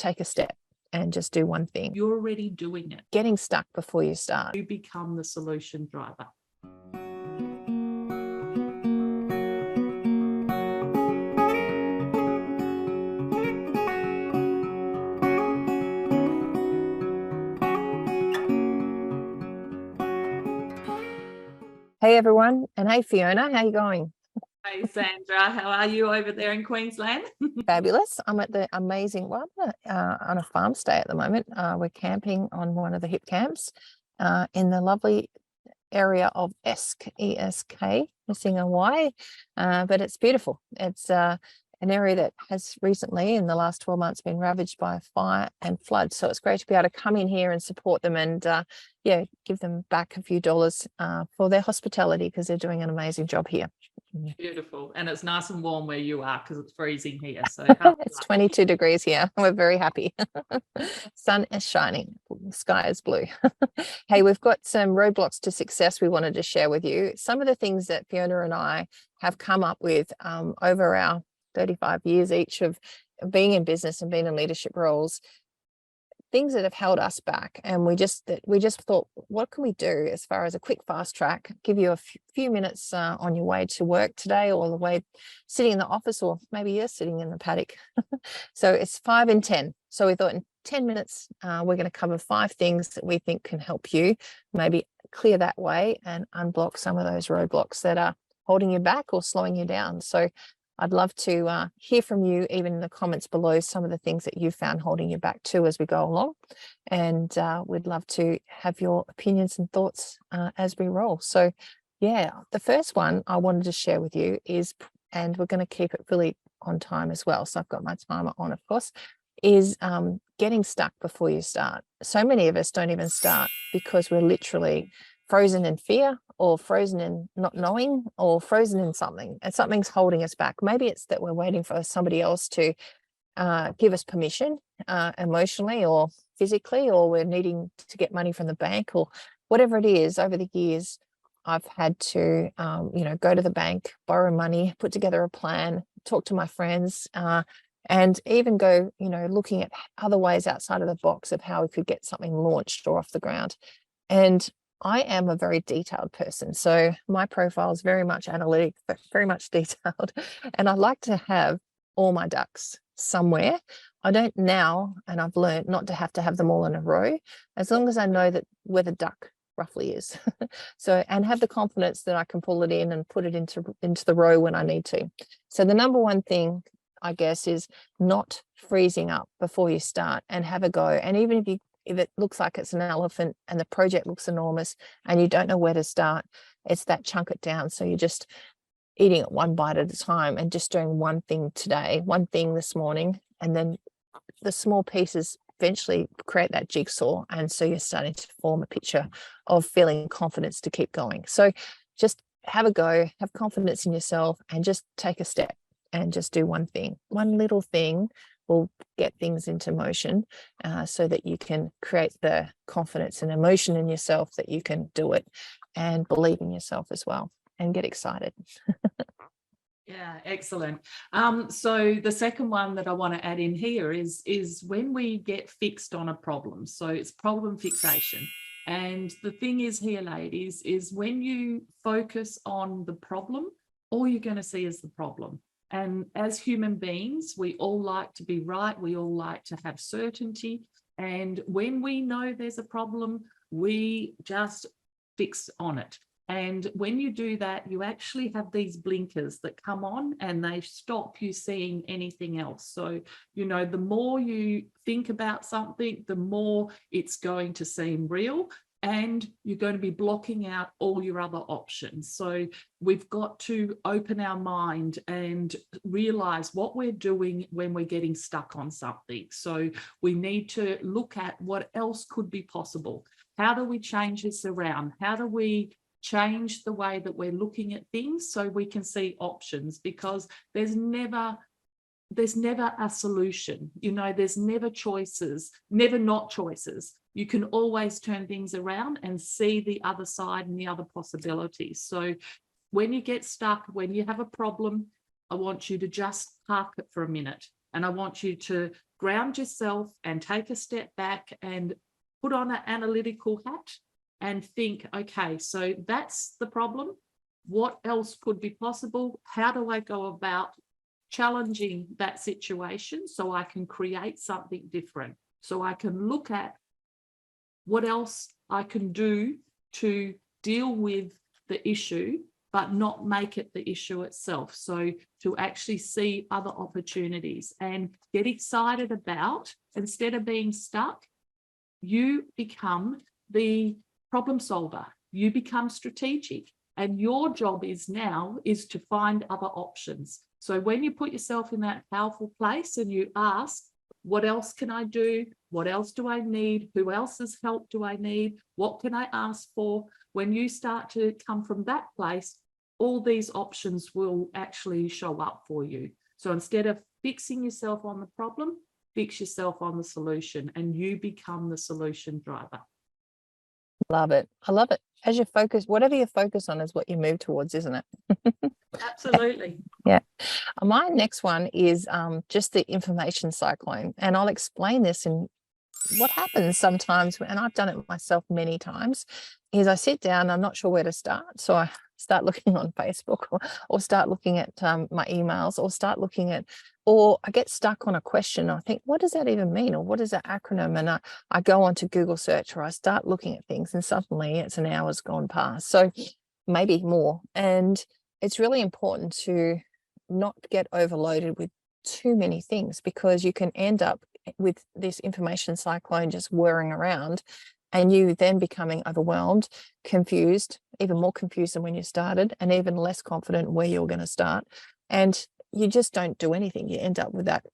take a step and just do one thing. You're already doing it. Getting stuck before you start. You become the solution driver. Hey everyone, and hey Fiona, how you going? Hey Sandra, how are you over there in Queensland? Fabulous. I'm at the amazing one on a farm stay at the moment. We're camping on one of the hip camps in the lovely area of Esk, E-S-K, missing a Y, but it's beautiful. It's an area that has recently, in the last 12 months, been ravaged by fire and flood. So it's great to be able to come in here and support them and, yeah, give them back a few dollars for their hospitality, because they're doing an amazing job here. Beautiful. And it's nice and warm where you are because it's freezing here. So it's 22 degrees here. We're very happy. Sun is shining. Sky is blue. Hey, we've got some roadblocks to success we wanted to share with you. Some of the things that Fiona and I have come up with over our 35 years each of being in business and being in leadership roles, things that have held us back. And we just thought, what can we do as far as a quick fast track, give you a few minutes on your way to work today, or the way sitting in the office, or maybe you're sitting in the paddock. So it's 5 and 10. So we thought in 10 minutes, we're going to cover 5 things that we think can help you maybe clear that way and unblock some of those roadblocks that are holding you back or slowing you down. So I'd love to hear from you, even in the comments below, some of the things that you found holding you back too as we go along. And we'd love to have your opinions and thoughts as we roll. So yeah, the first one I wanted to share with you is, and we're going to keep it really on time as well, so I've got my timer on, of course, is getting stuck before you start. So many of us don't even start because we're literally frozen in fear, or frozen in not knowing, or frozen in something, and something's holding us back. Maybe it's that we're waiting for somebody else to give us permission emotionally or physically, or we're needing to get money from the bank, or whatever it is. Over the years, I've had to go to the bank, borrow money, put together a plan, talk to my friends, and even go looking at other ways outside of the box of how we could get something launched or off the ground. And I am a very detailed person, so my profile is very much analytic, but very much detailed, and I like to have all my ducks somewhere. I don't now, and I've learned not to have them all in a row, as long as I know that where the duck roughly is. So, and have the confidence that I can pull it in and put it into the row when I need to. So the number one thing, I guess, is not freezing up before you start, and have a go. And even if it looks like it's an elephant and the project looks enormous and you don't know where to start, it's that chunk it down. So you're just eating it one bite at a time and just doing one thing today, one thing this morning, and then the small pieces eventually create that jigsaw. And so you're starting to form a picture of feeling confidence to keep going. So just have a go, have confidence in yourself, and just take a step and just do one thing. One little thing will get things into motion so that you can create the confidence and emotion in yourself that you can do it, and believe in yourself as well, and get excited. Yeah, excellent. So the second one that I want to add in here is when we get fixed on a problem. So it's problem fixation. And the thing is here, ladies, is when you focus on the problem, all you're going to see is the problem. And as human beings, we all like to be right. We all like to have certainty. And when we know there's a problem, we just fix on it. And when you do that, you actually have these blinkers that come on and they stop you seeing anything else. So, the more you think about something, the more it's going to seem real, and you're going to be blocking out all your other options. So we've got to open our mind and realize what we're doing when we're getting stuck on something. So we need to look at what else could be possible. How do we change this around? How do we change the way that we're looking at things so we can see options? Because there's never a solution. There's never choices, never not choices. You can always turn things around and see the other side and the other possibilities. So when you get stuck, when you have a problem, I want you to just park it for a minute, and I want you to ground yourself and take a step back and put on an analytical hat and think, okay, so that's the problem. What else could be possible? How do I go about challenging that situation so I can create something different? So I can look at what else I can do to deal with the issue, but not make it the issue itself. So to actually see other opportunities and get excited about, instead of being stuck, you become the problem solver, you become strategic, and your job is to find other options. So when you put yourself in that powerful place and you ask, what else can I do? What else do I need? Who else's help do I need? What can I ask for? When you start to come from that place, all these options will actually show up for you. So instead of fixing yourself on the problem, fix yourself on the solution, and you become the solution driver. Love it. I love it. As you focus, whatever you focus on is what you move towards, isn't it? Absolutely. Yeah. My next one is just the information cyclone. And I'll explain this in what happens sometimes, and I've done it myself many times, is I sit down, I'm not sure where to start. So I start looking on Facebook or start looking at my emails or I get stuck on a question. I think, what does that even mean? Or what is that acronym? And I go on to Google search, or I start looking at things, and suddenly it's an hour's gone past. So maybe more. And it's really important to not get overloaded with too many things, because you can end up with this information cyclone just whirring around, and you then becoming overwhelmed, confused, even more confused than when you started, and even less confident where you're going to start. And you just don't do anything. You end up with that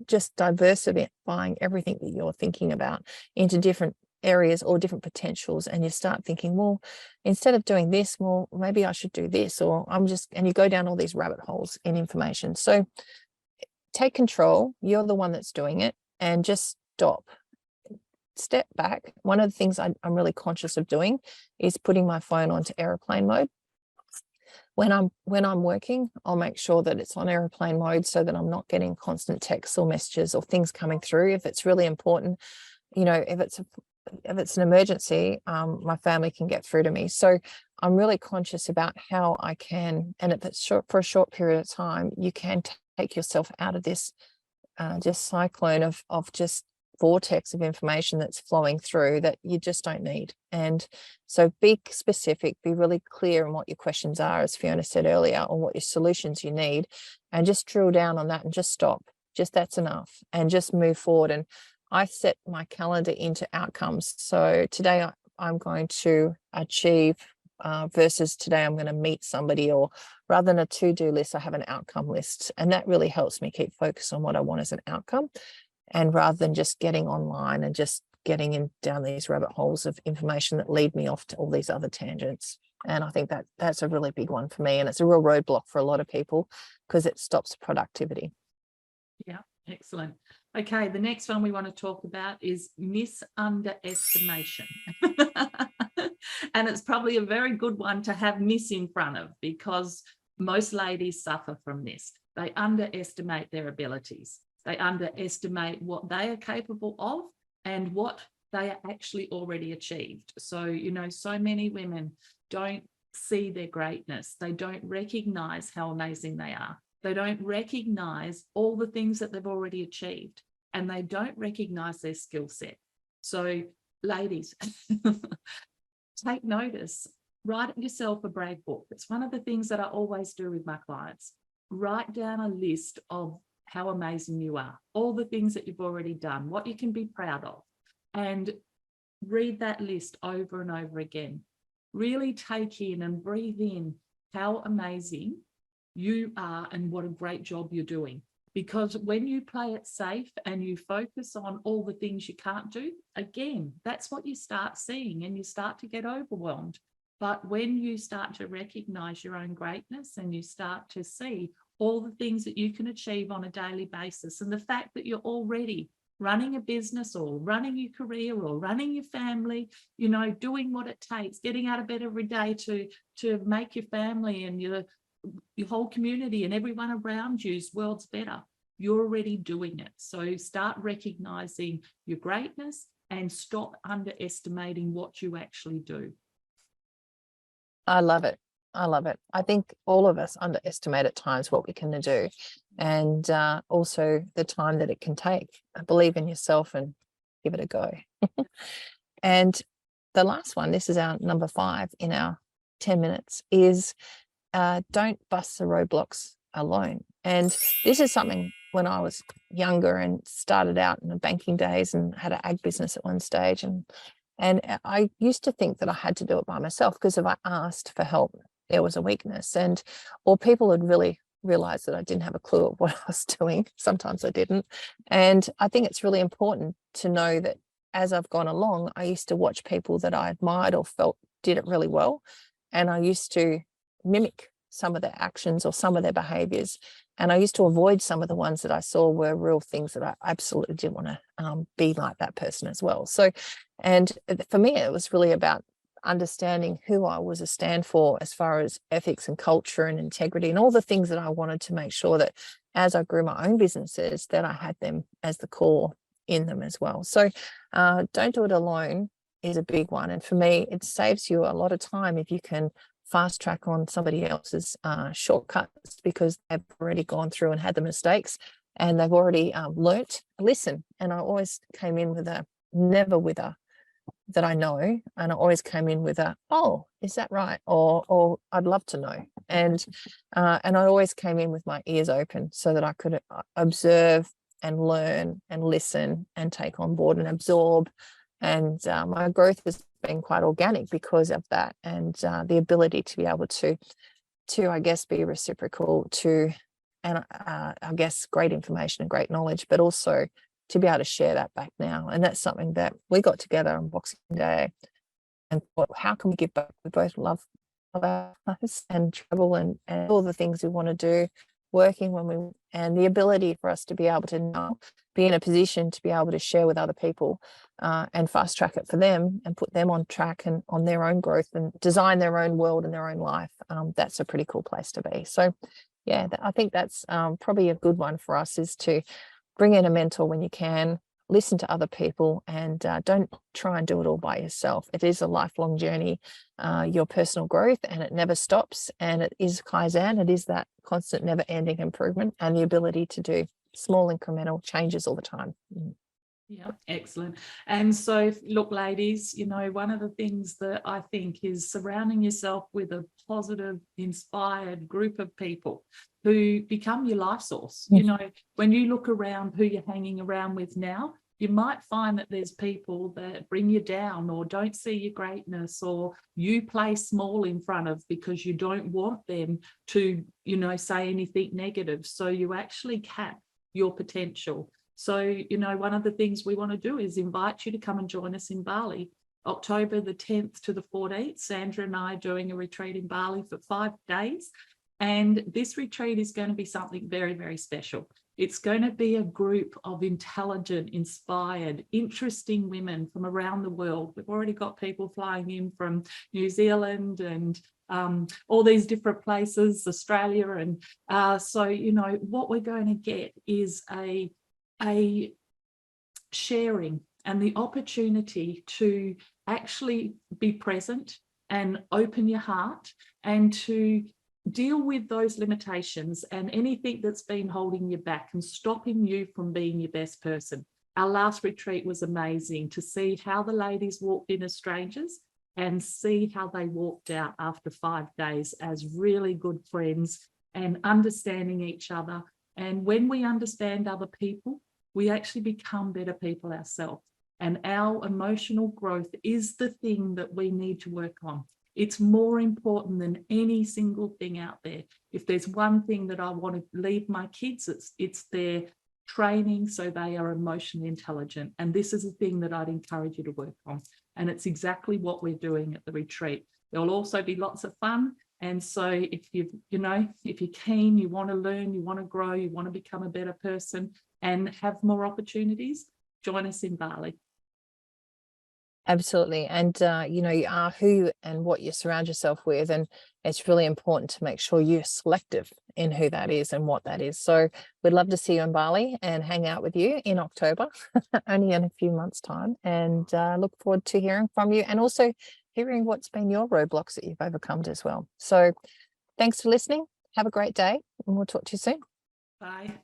just diversifying everything that you're thinking about into different areas or different potentials, and you start thinking, well, instead of doing this, well, maybe I should do this, or and you go down all these rabbit holes in information. So take control. You're the one that's doing it, and just step back. One of the things I'm really conscious of doing is putting my phone onto airplane mode. When I'm working, I'll make sure that it's on airplane mode so that I'm not getting constant texts or messages or things coming through. If it's really important, if it's an emergency, my family can get through to me. So I'm really conscious about how I can, and if it's for a short period of time, you can take yourself out of this just cyclone of just vortex of information that's flowing through that you just don't need. And so be specific, be really clear on what your questions are, as Fiona said earlier, on what your solutions you need, and just drill down on that and just stop. Just that's enough, and just move forward. And I set my calendar into outcomes. So today I'm going to achieve versus today I'm going to meet somebody, or rather than a to-do list, I have an outcome list. And that really helps me keep focused on what I want as an outcome. And rather than just getting online and just getting down these rabbit holes of information that lead me off to all these other tangents. And I think that's a really big one for me. And it's a real roadblock for a lot of people because it stops productivity. Yeah, excellent. Okay, the next one we want to talk about is misunderestimation. And it's probably a very good one to have miss in front of, because most ladies suffer from this. They underestimate their abilities. They underestimate what they are capable of and what they are actually already achieved. So, so many women don't see their greatness. They don't recognize how amazing they are. They don't recognize all the things that they've already achieved, and they don't recognize their skill set. So, ladies, take notice. Write yourself a brag book. It's one of the things that I always do with my clients. Write down a list of how amazing you are, all the things that you've already done, what you can be proud of, and read that list over and over again. Really take in and breathe in how amazing you are and what a great job you're doing. Because when you play it safe and you focus on all the things you can't do, again, that's what you start seeing, and you start to get overwhelmed. But when you start to recognize your own greatness and you start to see all the things that you can achieve on a daily basis, and the fact that you're already running a business or running your career or running your family, doing what it takes, getting out of bed every day to make your family and your whole community and everyone around you's world's better. you're already doing it. So start recognizing your greatness and stop underestimating what you actually do. I love it. I love it. I think all of us underestimate at times what we can do, and also the time that it can take. Believe in yourself and give it a go. And the last one, this is our number 5 in our 10 minutes, is don't bust the roadblocks alone. And this is something when I was younger and started out in the banking days and had an ag business at one stage. And I used to think that I had to do it by myself, because if I asked for help, there was a weakness, or people would really realize that I didn't have a clue of what I was doing. Sometimes I didn't. And I think it's really important to know that as I've gone along, I used to watch people that I admired or felt did it really well. And I used to mimic some of their actions or some of their behaviors. And I used to avoid some of the ones that I saw were real things that I absolutely didn't want to be like that person as well. So, and for me, it was really about understanding who I was a stand for as far as ethics and culture and integrity and all the things that I wanted to make sure that as I grew my own businesses, that I had them as the core in them as well. So don't do it alone is a big one. And for me, it saves you a lot of time if you can fast track on somebody else's shortcuts, because they've already gone through and had the mistakes and they've already learnt. Listen. And I always came in with never with a that I know, and I always came in with oh, is that right? Or I'd love to know. And I always came in with my ears open so that I could observe and learn and listen and take on board and absorb. And my growth has been quite organic because of that, and the ability to be able to I guess be reciprocal to, and I guess great information and great knowledge, but also to be able to share that back now. And that's something that we got together on Boxing Day and thought, how can we give back? We both love our lives and travel and all the things we want to do, working and the ability for us to be able to now be in a position to be able to share with other people and fast track it for them and put them on track and on their own growth and design their own world and their own life. That's a pretty cool place to be. So yeah, I think that's probably a good one for us, is to bring in a mentor when you can, listen to other people, and don't try and do it all by yourself. It is a lifelong journey, your personal growth, and it never stops. And it is Kaizen. It is that constant, never-ending improvement and the ability to do small incremental changes all the time. Yeah, excellent. And so, look, ladies, one of the things that I think is surrounding yourself with a positive, inspired group of people who become your life source. When you look around who you're hanging around with now, you might find that there's people that bring you down or don't see your greatness, or you play small in front of because you don't want them to, say anything negative. So you actually cap your potential. So, one of the things we want to do is invite you to come and join us in Bali, October the 10th to the 14th. Sandra and I are doing a retreat in Bali for 5 days. And this retreat is going to be something very, very special. It's going to be a group of intelligent, inspired, interesting women from around the world. We've already got people flying in from New Zealand and all these different places, Australia. And so, what we're going to get is a sharing and the opportunity to actually be present and open your heart and to deal with those limitations and anything that's been holding you back and stopping you from being your best person. Our last retreat was amazing to see how the ladies walked in as strangers and see how they walked out after 5 days as really good friends and understanding each other. And when we understand other people, we actually become better people ourselves. And our emotional growth is the thing that we need to work on. It's more important than any single thing out there. If there's one thing that I want to leave my kids, it's their training so they are emotionally intelligent. And this is a thing that I'd encourage you to work on. And it's exactly what we're doing at the retreat. There'll also be lots of fun. And so if if you're keen, you want to learn, you want to grow, you want to become a better person and have more opportunities, join us in Bali. Absolutely. And, you know, you are who and what you surround yourself with. And it's really important to make sure you're selective in who that is and what that is. So we'd love to see you in Bali and hang out with you in October, only in a few months' time. And look forward to hearing from you and also hearing what's been your roadblocks that you've overcome as well. So thanks for listening. Have a great day and we'll talk to you soon. Bye.